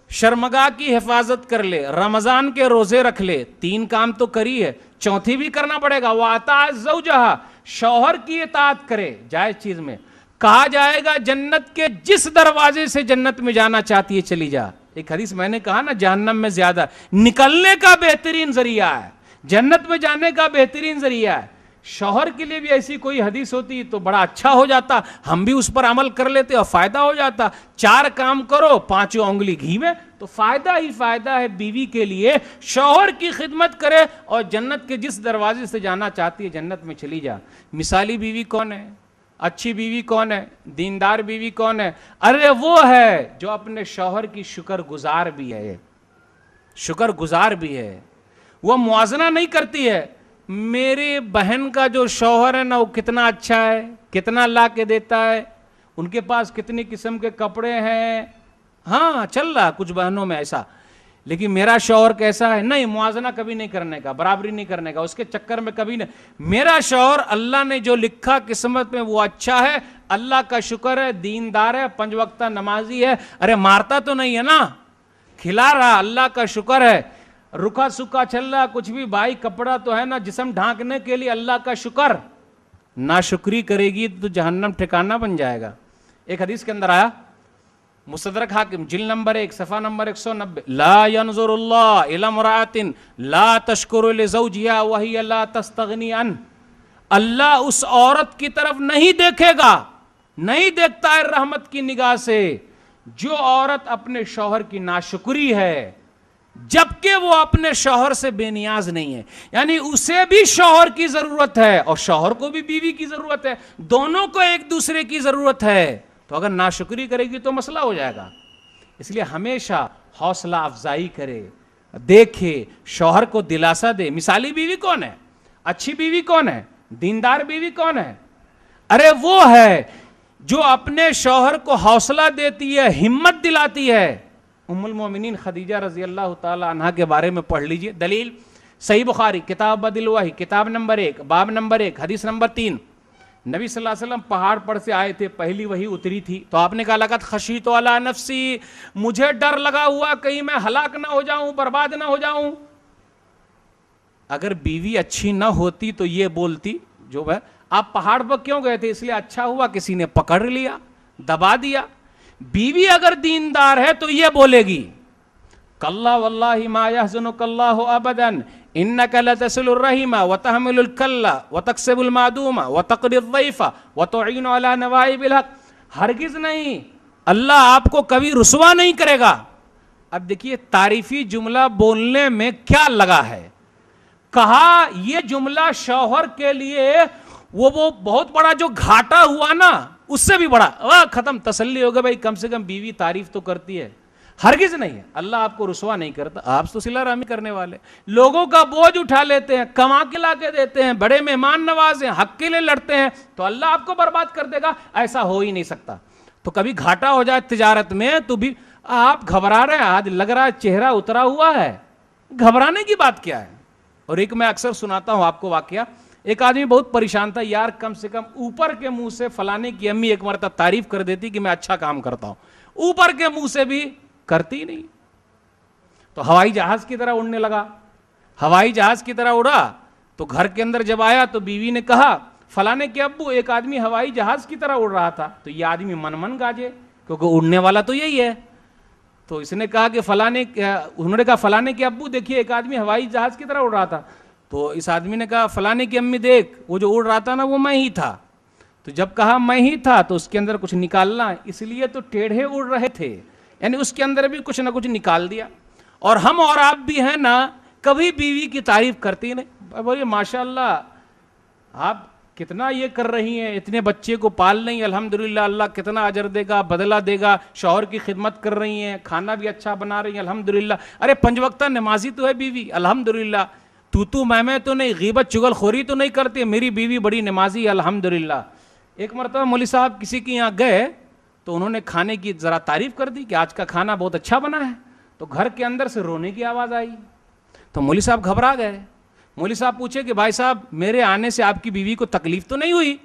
شرمگاہ کی حفاظت کر لے، رمضان کے روزے رکھ لے، 3 کام تو کری ہے، 4تھی بھی کرنا پڑے گا، واطاعت زوجہا، شوہر کی اطاعت کرے جائز چیز میں، کہا جائے گا جنت کے جس دروازے سے جنت میں جانا چاہتی ہے چلی جا۔ ایک حدیث میں نے کہا نا جہنم میں زیادہ نکلنے کا بہترین ذریعہ ہے، جنت میں جانے کا بہترین ذریعہ ہے۔ شوہر کے لیے بھی ایسی کوئی حدیث ہوتی تو بڑا اچھا ہو جاتا، ہم بھی اس پر عمل کر لیتے اور فائدہ ہو جاتا۔ 4 کام کرو 5 انگلی گھی میں، تو فائدہ ہی فائدہ ہے بیوی کے لیے، شوہر کی خدمت کرے اور جنت کے جس دروازے سے جانا چاہتی ہے جنت میں چلی جا۔ مثالی بیوی کون ہے، اچھی بیوی کون ہے، دیندار بیوی کون ہے، ارے وہ ہے جو اپنے شوہر کی شکر گزار بھی ہے، شکر گزار بھی ہے، وہ موازنہ نہیں کرتی ہے، میری بہن کا جو شوہر ہے نا وہ کتنا اچھا ہے، کتنا لا کے دیتا ہے، ان کے پاس کتنی قسم کے کپڑے ہیں، ہاں چل رہا کچھ بہنوں میں ایسا، لیکن میرا شوہر کیسا ہے، نہیں، موازنہ کبھی نہیں کرنے کا، برابری نہیں کرنے کا، اس کے چکر میں کبھی نہیں، میرا شوہر اللہ نے جو لکھا قسمت میں وہ اچھا ہے، اللہ کا شکر ہے، دیندار ہے، 5 وقتہ نمازی ہے، ارے مارتا تو نہیں ہے نا، کھلا رہا، اللہ کا شکر ہے، رکھا سکھا چل رہا کچھ بھی، بھائی کپڑا تو ہے نا جسم ڈھانکنے کے لیے، اللہ کا شکر، ناشکری کرے گی تو جہنم ٹھکانہ بن جائے گا۔ ایک حدیث کے اندر آیا مستدرک حاکم جلد نمبر 1 صفحہ نمبر 190، لا ينظر اللہ الی امرأة لا تشکر لزوجها وهي لا تستغنی عنہ، اللہ اس عورت کی طرف نہیں دیکھے گا نہیں دیکھتا ہے رحمت کی نگاہ سے جو عورت اپنے شوہر کی ناشکری ہے جبکہ وہ اپنے شوہر سے بے نیاز نہیں ہے. یعنی اسے بھی شوہر کی ضرورت ہے اور شوہر کو بھی بیوی کی ضرورت ہے, دونوں کو ایک دوسرے کی ضرورت ہے. تو اگر ناشکری کرے گی تو مسئلہ ہو جائے گا. اس لیے ہمیشہ حوصلہ افزائی کرے, دیکھے, شوہر کو دلاسا دے. مثالی بیوی کون ہے؟ اچھی بیوی کون ہے؟ دیندار بیوی کون ہے؟ ارے وہ ہے جو اپنے شوہر کو حوصلہ دیتی ہے, ہمت دلاتی ہے. ام المومنین خدیجہ رضی اللہ تعالی عنہا کے بارے میں پڑھ لیجئے. دلیل صحیح بخاری کتاب بدل وحی کتاب نمبر 1 باب نمبر 1 حدیث نمبر 3. نبی صلی اللہ علیہ وسلم پہاڑ پر سے آئے تھے, پہلی وحی اتری تھی, تو آپ نے کہا لقد خشیت علی نفسی, مجھے ڈر لگا ہوا کہیں میں ہلاک نہ ہو جاؤں, برباد نہ ہو جاؤں. اگر بیوی اچھی نہ ہوتی تو یہ بولتی جو ہے آپ پہاڑ پر کیوں گئے تھے؟ اس لیے اچھا ہوا کسی نے پکڑ لیا, دبا دیا. بیوی اگر دیندار ہے تو یہ بولے گی کلا واللہ ما یحزنک اللہ ابدا انک لتصل الرحم وتحمل الکل وتکسب المعدوم وتقری الضیف وتعین علی نوائب الحق. ہرگز نہیں, اللہ آپ کو کبھی رسوا نہیں کرے گا. اب دیکھیے تعریفی جملہ بولنے میں کیا لگا ہے. کہا یہ جملہ شوہر کے لیے وہ بہت بڑا جو گھاٹا ہوا نا اس سے بھی بڑا, ختم, تسلی ہو گیا بھائی کم سے کم بیوی تعریف تو کرتی ہے. ہرگز نہیں ہے, اللہ آپ کو رسوا نہیں کرتا. آپ تو صلہ رحمی کرنے والے, لوگوں کا بوجھ اٹھا لیتے ہیں, کما کے لا کے دیتے ہیں, بڑے مہمان نواز ہیں, حق کے لیے لڑتے ہیں, تو اللہ آپ کو برباد کر دے گا؟ ایسا ہو ہی نہیں سکتا. تو کبھی گھاٹا ہو جائے تجارت میں تو بھی آپ گھبرا رہے ہیں, آج لگ رہا ہے چہرہ اترا ہوا ہے, گھبرانے کی بات کیا ہے. اور ایک میں اکثر سناتا ہوں آپ کو واقعہ. ایک آدمی بہت پریشان تھا, یار کم سے کم اوپر کے منہ سے فلانے کی امی ایک مرتبہ تعریف کر دیتی کہ میں اچھا کام کرتا ہوں, اوپر کے منہ سے بھی کرتی نہیں. تو ہوائی جہاز کی طرح اڑنے لگا. ہوائی جہاز کی طرح اڑا تو گھر کے اندر جب آیا تو بیوی نے کہا فلانے کے ابو ایک آدمی ہوائی جہاز کی طرح اڑ رہا تھا. تو یہ آدمی من گاجے کیونکہ اڑنے والا تو یہی ہے. تو اس نے کہا کہ انہوں نے کہا فلانے کے ابو دیکھیے ایک آدمی ہوائی جہاز کی طرح اڑ رہا تھا. تو اس آدمی نے کہا فلانے کی امی دیکھ وہ جو اڑ رہا تھا نا وہ میں ہی تھا. تو جب کہا میں ہی تھا تو اس کے اندر کچھ نکالنا ہے, اس لیے تو ٹیڑھے اڑ رہے تھے, یعنی اس کے اندر بھی کچھ نہ کچھ نکال دیا. اور ہم اور آپ بھی ہیں نا, کبھی بیوی کی تعریف کرتی نہیں. بولیے ماشاء اللہ آپ کتنا یہ کر رہی ہیں, اتنے بچے کو پال رہی ہیں, الحمدللہ اللہ کتنا اجر دے گا, بدلہ دے گا. شوہر کی خدمت کر رہی ہیں, کھانا بھی اچھا بنا رہی ہیں, الحمدللہ. ارے 5 وقتہ نمازی تو ہے بیوی, الحمدللہ. تو میں تو نہیں, غیبت چغل خوری تو نہیں کرتی, میری بیوی بڑی نمازی ہے, الحمدللہ. ایک مرتبہ مولوی صاحب کسی کے یہاں گئے تو انہوں نے کھانے کی ذرا تعریف کر دی کہ آج کا کھانا بہت اچھا بنا ہے. تو گھر کے اندر سے رونے کی آواز آئی. تو مولوی صاحب گھبرا گئے. مولوی صاحب پوچھے کہ بھائی صاحب میرے آنے سے آپ کی بیوی کو تکلیف تو نہیں ہوئی؟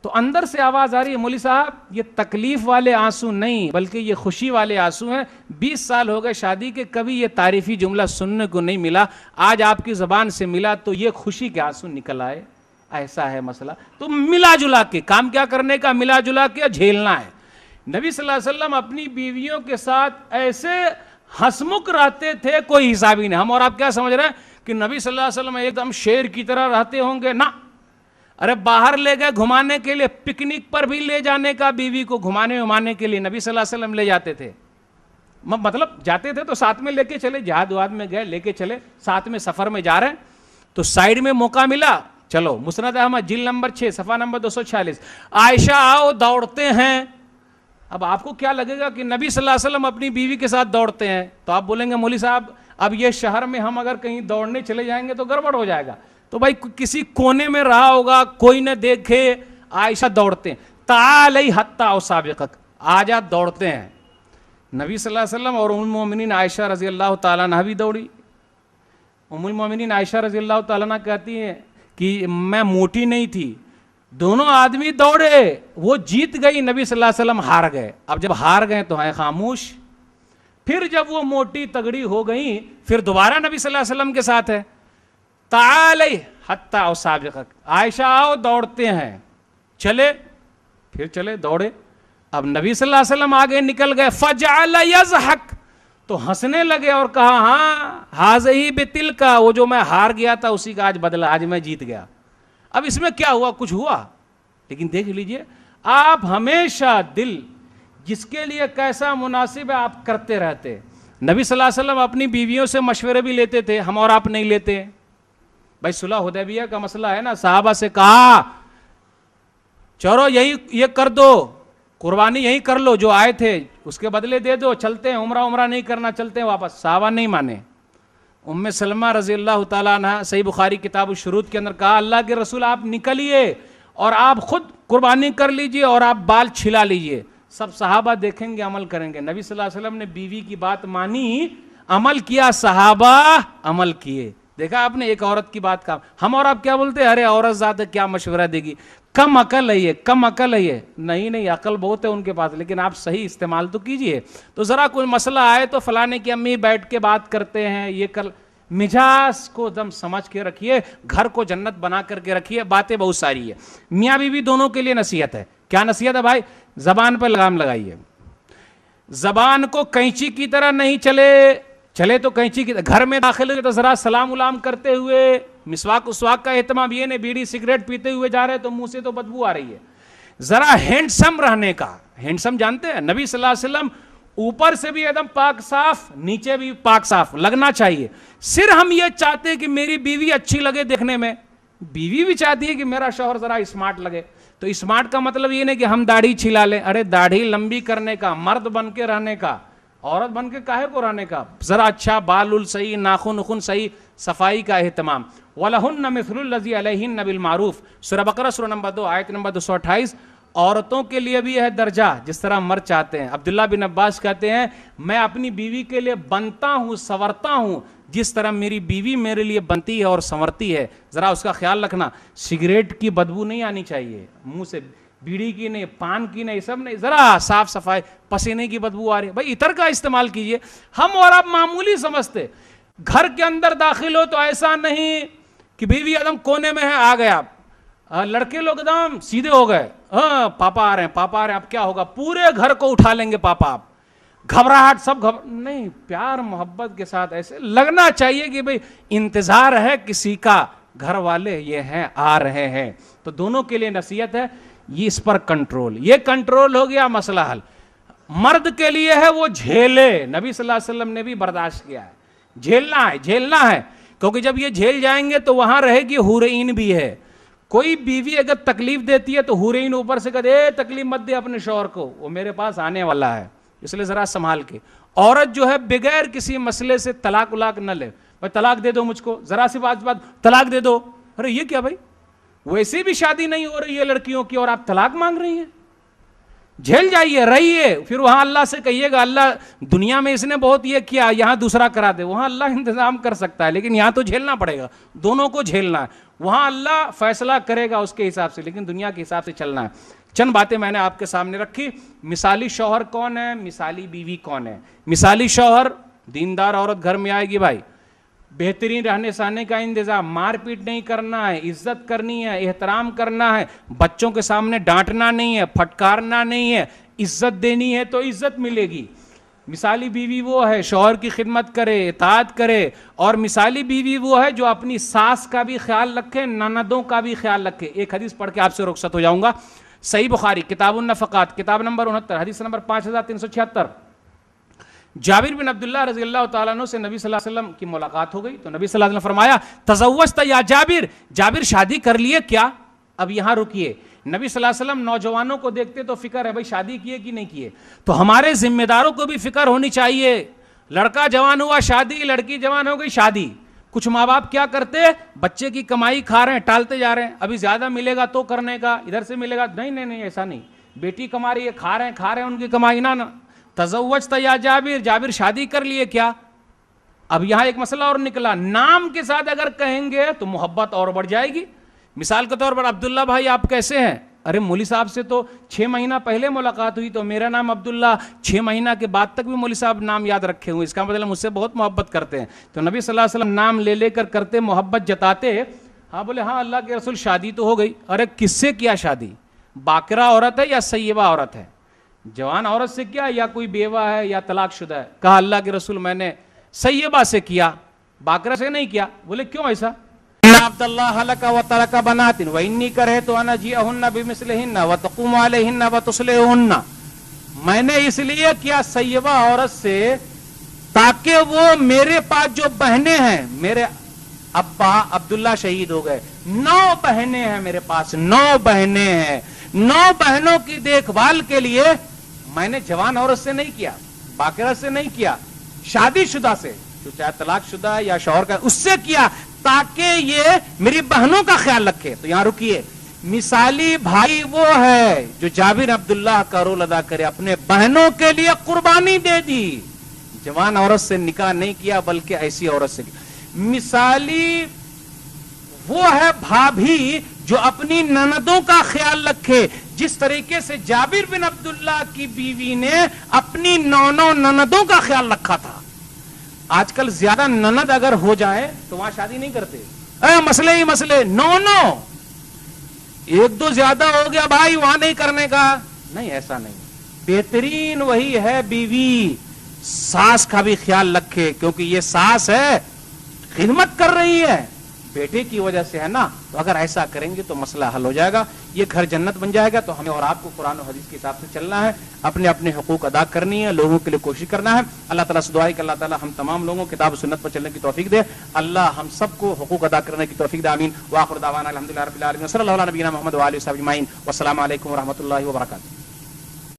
تو اندر سے آواز آ رہی ہے مولوی صاحب یہ تکلیف والے آنسو نہیں بلکہ یہ خوشی والے آنسو ہیں. 20 سال ہو گئے شادی کے, کبھی یہ تعریفی جملہ سننے کو نہیں ملا, آج آپ کی زبان سے ملا تو یہ خوشی کے آنسو نکل آئے. ایسا ہے مسئلہ. تو ملا جلا کے کام کیا کرنے کا, ملا جلا کے جھیلنا ہے. نبی صلی اللہ علیہ وسلم اپنی بیویوں کے ساتھ ایسے ہنسمکھ رہتے تھے کوئی حساب ہی نہیں. ہم اور آپ کیا سمجھ رہے ہیں کہ نبی صلی اللہ علیہ وسلم ایک دم شیر کی طرح رہتے ہوں گے؟ نہ, ارے باہر لے گئے گھمانے کے لیے, پکنک پر بھی لے جانے کا بیوی کو گھمانے ومانے کے لیے نبی صلی اللہ علیہ وسلم لے جاتے تھے. مطلب جاتے تھے تو ساتھ میں لے کے چلے, جہاد واد میں گئے لے کے چلے, ساتھ میں سفر میں جا رہے ہیں تو سائیڈ میں موقع ملا, چلو. مسند احمد جلد نمبر 6 صفحہ نمبر 246, عائشہ آؤ دوڑتے ہیں. اب آپ کو کیا لگے گا کہ نبی صلی اللہ علیہ وسلم اپنی بیوی کے ساتھ دوڑتے ہیں, تو آپ بولیں گے مولوی صاحب اب یہ شہر میں ہم اگر کہیں دوڑنے چلے جائیں گے تو گڑبڑ ہو جائے گا. تو بھائی کسی کونے میں رہا ہوگا, کوئی نہ دیکھے, عائشہ دوڑتے ہیں. تعالی حتی اسابقک, آجا دوڑتے ہیں. نبی صلی اللہ علیہ وسلم اور ام المومنین عائشہ رضی اللہ تعالیٰ عنہ بھی دوڑی. ام المومنین عائشہ رضی اللہ تعالیٰ عنہ کہتی ہیں کہ میں موٹی نہیں تھی, دونوں آدمی دوڑے, وہ جیت گئی, نبی صلی اللہ علیہ وسلم ہار گئے. اب جب ہار گئے تو ہیں خاموش. پھر جب وہ موٹی تگڑی ہو گئی پھر دوبارہ نبی صلی اللہ علیہ وسلم کے ساتھ ہے. تعالی حتی اسابقک, عائشہ آؤ دوڑتے ہیں. چلے, پھر چلے, دوڑے. اب نبی صلی اللہ علیہ وسلم آگے نکل گئے. فجعل یضحک, تو ہنسنے لگے اور کہا ہاں ہاذہی بتلک, وہ جو میں ہار گیا تھا اسی کا آج بدلہ, آج میں جیت گیا. اب اس میں کیا ہوا, کچھ ہوا, لیکن دیکھ لیجئے آپ ہمیشہ دل جس کے لیے کیسا مناسب ہے آپ کرتے رہتے. نبی صلی اللہ علیہ وسلم اپنی بیویوں سے مشورے بھی لیتے تھے, ہم اور آپ نہیں لیتے. بھائی صلح حدیبیہ کا مسئلہ ہے نا, صحابہ سے کہا چلو یہی یہ کر دو, قربانی یہی کر لو جو آئے تھے, اس کے بدلے دے دو, چلتے ہیں, عمرہ نہیں کرنا, چلتے ہیں واپس. صحابہ نہیں مانے. ام سلمہ رضی اللہ تعالیٰ عنہ صحیح بخاری کتاب الشروط کے اندر کہا اللہ کے رسول آپ نکلیے اور آپ خود قربانی کر لیجئے اور آپ بال چھلا لیجئے, سب صحابہ دیکھیں گے, عمل کریں گے. نبی صلی اللہ علیہ وسلم نے بیوی کی بات مانی, عمل کیا, صحابہ عمل کیے. دیکھا آپ نے ایک عورت کی بات کہا. ہم اور آپ کیا بولتے ہیں, ارے عورت ذات ہے کیا مشورہ دے گی, کم عقل ہے یہ, کم عقل ہے یہ. نہیں عقل بہت ہے ان کے پاس, لیکن آپ صحیح استعمال تو کیجئے. تو ذرا کوئی مسئلہ آئے تو فلانے کی امی بیٹھ کے بات کرتے ہیں, یہ کر, مجاز کو دم سمجھ کے رکھیے, گھر کو جنت بنا کر کے رکھیے. باتیں بہت ساری ہے. میاں بیوی دونوں کے لیے نصیحت ہے. کیا نصیحت ہے بھائی؟ زبان پہ لگام لگائیے, زبان کو کینچی کی طرح نہیں چلے تو کینچی کی. گھر میں داخل ہوئے تو ذرا سلام علام کرتے ہوئے, مسواک اسواک کا اہتمام. یہ نہیں بیڑی سگریٹ پیتے ہوئے جا رہے تو منہ سے تو بدبو آ رہی ہے. ذرا ہینڈسم رہنے کا. ہینڈسم جانتے ہیں نبی صلی اللہ علیہ وسلم اوپر سے بھی ایک دم پاک صاف, نیچے بھی پاک صاف لگنا چاہیے. صرف ہم یہ چاہتے ہیں کہ میری بیوی اچھی لگے دیکھنے میں, بیوی بھی چاہتی ہے کہ میرا شوہر ذرا اسمارٹ لگے. تو اسمارٹ کا مطلب یہ نہیں کہ ہم داڑھی چھلا لیں. ارے داڑھی لمبی کرنے کا, مرد بن کے رہنے کا, عورت بن کے کاہے کو رہنے کا. ذرا اچھا بال صحیح, ناخن صحیح, صفائی کا اہتمام. وَلَهُنَّ مِثْلُ الَّذِي عَلَيْهِنَّ بِالْمَعْرُوفِ, سورہ بقرہ سورہ نمبر 2 آیت نمبر 228. عورتوں کے لیے بھی ہے درجہ جس طرح مرد چاہتے ہیں. عبداللہ بن عباس کہتے ہیں میں اپنی بیوی کے لیے بنتا ہوں, سنورتا ہوں جس طرح میری بیوی میرے لیے بنتی ہے اور سنورتی ہے. ذرا اس کا خیال رکھنا. سگریٹ کی بدبو نہیں آنی چاہیے منہ سے, بیڑی کی نہیں, پان کی نہیں, سب نہیں. ذرا صاف صفائی, پسینے کی بدبو آ رہی ہے, بھائی عطر کا استعمال کیجئے. ہم اور آپ معمولی سمجھتے. گھر کے اندر داخل ہو تو ایسا نہیں کہ بیوی ایک دم کونے میں ہے, آ گیا. لڑکے لوگ ایک دم سیدھے ہو گئے, ہاں پاپا آ رہے ہیں, اب کیا ہوگا, پورے گھر کو اٹھا لیں گے پاپا. آپ گھبراہٹ سب نہیں, پیار محبت کے ساتھ ایسے لگنا چاہیے کہ بھئی انتظار ہے کسی کا, گھر والے یہ ہیں, آ رہے ہیں. تو دونوں کے لیے نصیحت ہے, یہ اس پر کنٹرول. یہ کنٹرول ہو گیا, مسئلہ حل. مرد کے لیے ہے وہ جھیلے. نبی صلی اللہ علیہ وسلم نے بھی برداشت کیا ہے, جھیلنا ہے کیونکہ جب یہ جھیل جائیں گے تو وہاں رہے گی حور عین بھی ہے. کوئی بیوی اگر تکلیف دیتی ہے تو حور عین اوپر سے کہتے اے تکلیف مت دے اپنے شوہر کو, وہ میرے پاس آنے والا ہے, اس لیے ذرا سنبھال کے. عورت جو ہے بغیر کسی مسئلے سے طلاق نہ لے. بھائی طلاق دے دو مجھ کو, ذرا سی بات طلاق دے دو. ارے یہ کیا بھائی, ویسے بھی شادی نہیں ہو رہی ہے لڑکیوں کی اور آپ طلاق مانگ رہی ہیں. جھیل جائیے, رہیے, پھر وہاں اللہ سے کہیے گا اللہ دنیا میں اس نے بہت یہ کیا, یہاں دوسرا کرا دے. وہاں اللہ انتظام کر سکتا ہے, لیکن یہاں تو جھیلنا پڑے گا, دونوں کو جھیلنا ہے. وہاں اللہ فیصلہ کرے گا اس کے حساب سے, لیکن دنیا کے حساب سے چلنا ہے. چند باتیں میں نے آپ کے سامنے رکھی. مثالی شوہر کون ہے, مثالی بیوی کون ہے. مثالی شوہر, دیندار عورت گھر میں آئے گی بھائی, بہترین رہنے سہنے کا انتظام, مار پیٹ نہیں کرنا ہے, عزت کرنی ہے, احترام کرنا ہے, بچوں کے سامنے ڈانٹنا نہیں ہے, پھٹکارنا نہیں ہے, عزت دینی ہے تو عزت ملے گی. مثالی بیوی وہ ہے شوہر کی خدمت کرے, اطاعت کرے. اور مثالی بیوی وہ ہے جو اپنی ساس کا بھی خیال رکھے, نندوں کا بھی خیال رکھے. ایک حدیث پڑھ کے آپ سے رخصت ہو جاؤں گا. صحیح بخاری کتاب النفقات کتاب نمبر 69 حدیث نمبر 5376. جابر بن عبداللہ رضی اللہ تعالیٰ عنہ سے نبی صلی اللہ علیہ وسلم کی ملاقات ہو گئی تو نبی صلی اللہ علیہ وسلم فرمایا تزوجت یا جابر, جابر شادی کر لیے کیا. اب یہاں رکیے. نبی صلی اللہ علیہ وسلم نوجوانوں کو دیکھتے تو فکر ہے بھائی شادی کیے کہ نہیں کیے. تو ہمارے ذمہ داروں کو بھی فکر ہونی چاہیے. لڑکا جوان ہوا شادی, لڑکی جوان ہو گئی شادی. کچھ ماں باپ کیا کرتے, بچے کی کمائی کھا رہے ہیں, ٹالتے جا رہے ہیں, ابھی زیادہ ملے گا تو کرنے کا, ادھر سے ملے گا نہیں ایسا نہیں. بیٹی کما رہی ہے, کھا رہے ہیں ان کی کمائی نہ. تزوجت یا جابر, جابر شادی کر لیے کیا. اب یہاں ایک مسئلہ اور نکلا, نام کے ساتھ اگر کہیں گے تو محبت اور بڑھ جائے گی. مثال کے طور پر عبداللہ بھائی آپ کیسے ہیں, ارے مولوی صاحب سے تو 6 مہینہ پہلے ملاقات ہوئی تو میرا نام عبداللہ, 6 مہینہ کے بعد تک بھی مولوی صاحب نام یاد رکھے ہوئے, اس کا مطلب مجھ سے بہت محبت کرتے ہیں. تو نبی صلی اللہ علیہ وسلم نام لے لے کر کرتے, محبت جتاتے. ہاں بولے ہاں اللہ کے رسول شادی تو ہو گئی. ارے کس سے کیا شادی, باکرہ عورت ہے یا سیبہ عورت ہے, جوان عورت سے کیا یا کوئی بیوہ ہے یا طلاق شدہ ہے. کہا اللہ کے رسول میں نے سیبہ سے کیا, باکرہ سے نہیں کیا. بولے کیوں ایسا, عبد اللہ لک وترک بنات وانی کرہت ان اجیئہن بمثلہن وتقوم علیہن وتصلحہن، میں نے اس لیے کیا سیبہ عورت سے تاکہ وہ میرے پاس جو بہنیں ہیں، میرے ابا عبداللہ شہید ہو گئے، 9 بہنیں ہیں میرے پاس، 9 بہنیں ہیں، 9 بہنوں کی دیکھ بھال کے لیے میں نے جوان عورت سے نہیں کیا، باقرہ سے نہیں کیا، شادی شدہ سے، جو چاہے طلاق شدہ ہے یا شوہر کا، اس سے کیا تاکہ یہ میری بہنوں کا خیال رکھے۔ تو یہاں رکیے، مثالی بھائی وہ ہے جو جابر عبداللہ کا رول ادا کرے، اپنے بہنوں کے لیے قربانی دے دی، جوان عورت سے نکاح نہیں کیا بلکہ ایسی عورت سے کیا۔ مثالی وہ ہے بھابھی جو اپنی نندوں کا خیال رکھے، جس طریقے سے جابر بن عبداللہ کی بیوی نے اپنی 9 نندوں کا خیال رکھا تھا۔ آج کل زیادہ نند اگر ہو جائے تو وہاں شادی نہیں کرتے، مسئلے ہی مسئلے، 9، 1-2 زیادہ ہو گیا بھائی وہاں نہیں کرنے کا، نہیں، ایسا نہیں، بہترین وہی ہے بیوی ساس کا بھی خیال رکھے، کیونکہ یہ ساس ہے خدمت کر رہی ہے بیٹے کی وجہ سے، ہے نا، تو اگر ایسا کریں گے تو مسئلہ حل ہو جائے گا، یہ گھر جنت بن جائے گا۔ تو ہمیں اور آپ کو قرآن و حدیث کے حساب سے چلنا ہے، اپنے اپنے حقوق ادا کرنی ہے، لوگوں کے لیے کوشش کرنا ہے۔ اللہ تعالیٰ سے دعا ہے کہ اللہ تعالیٰ ہم تمام لوگوں کتاب و سنت پر چلنے کی توفیق دے، اللہ ہم سب کو حقوق ادا کرنے کی توفیق دے، آمین۔ وآخر دعوانا الحمدللہ رب العالمین، صلی اللہ علیہ نبینا محمد وآلہ وصحبہ اجمعین، والسلام علیکم ورحمۃ اللہ وبرکاتہ۔